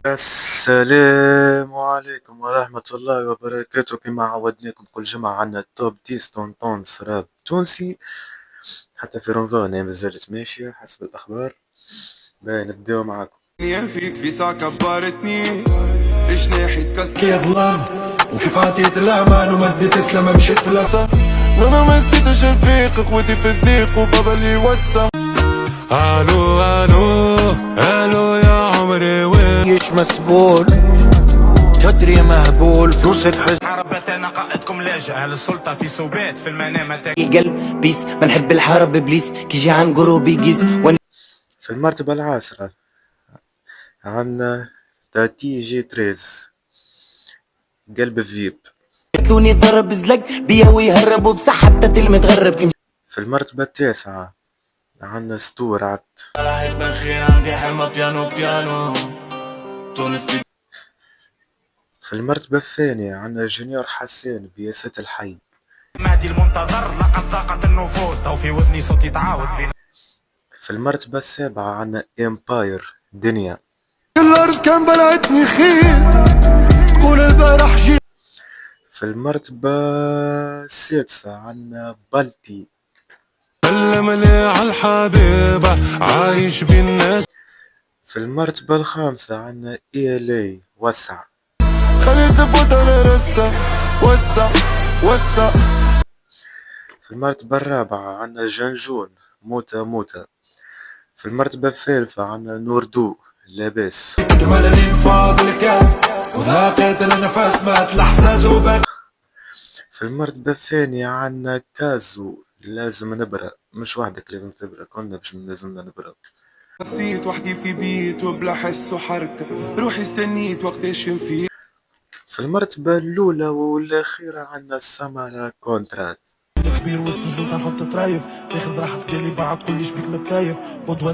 السلام عليكم ورحمة الله وبركاته. كما عودناكم كل جمعة عنا توب 10 طونطونس راب تونسي. حتى في رمضان هي مازالت ماشية حسب الأخبار. نبداو معاكم. فيك في ساعة كبرتني جناحي تكسر يا ظلام وكيف عطيت الامان ومديت اسلام مشيت في الأسا. وانا ما نسيتش الفيق اخوتي في الضيق وبابا اللي يوسع. الو الو الو يا عمري وين جيش مسبول كدري مهبول فلوسك حزن عربة انا قائدكم لاجئ اهل السلطة في سوبات في المنام القلب بيس ما نحب الحرب ابليس كيجي عن قروبي قيس. في المرتبة العاشرة عنا تاتي جي تريز قلب فيب. قتلوني ضرب زلق بيا ويهربوا بصح حتى متغرب. في المرتبة التاسعة عنا ستورات. راحت بالخير عندي حلمة بيانو بيانو تونس. في المرتبة الثانية عنا جونيور حسين بياسة الحي. مهدي المنتظر لقد ضاقت النفوس تو في وزني صوتي تعاود في في المرتبة السابعة عنا امباير دنيا. الارض كان بلعتني خيط تقول البارح جيت. في المرتبة السادسة عنا بالتي. سلم لي عالحبيبة عايش بالناس. في المرتبة الخامسة عنا إيلي وسع. خليت بوطن رسا وسع وسع. في المرتبة الرابعة عنا جنجون موتة موتة. في المرتبة الثالثة عنا نوردو لاباس. ملالين فاض الكاس وذاقت النفس مات الاحساس وبك. في المرتبة الثانية عنا كازو لازم نبرأ. مش وحدك لازم تبرأ، كلنا باش لازمنا نبرأ. نسيت وحدي في بيت وبلا حس وحركة روحي استنيت وقتاش ينفيت. في المرتبة الأولى والأخيرة عنا سامارا كونترات. كبير وسط الجلطة نحط طرايف ناخذ راحة بالي بعد كلش بيك متكيف قدوة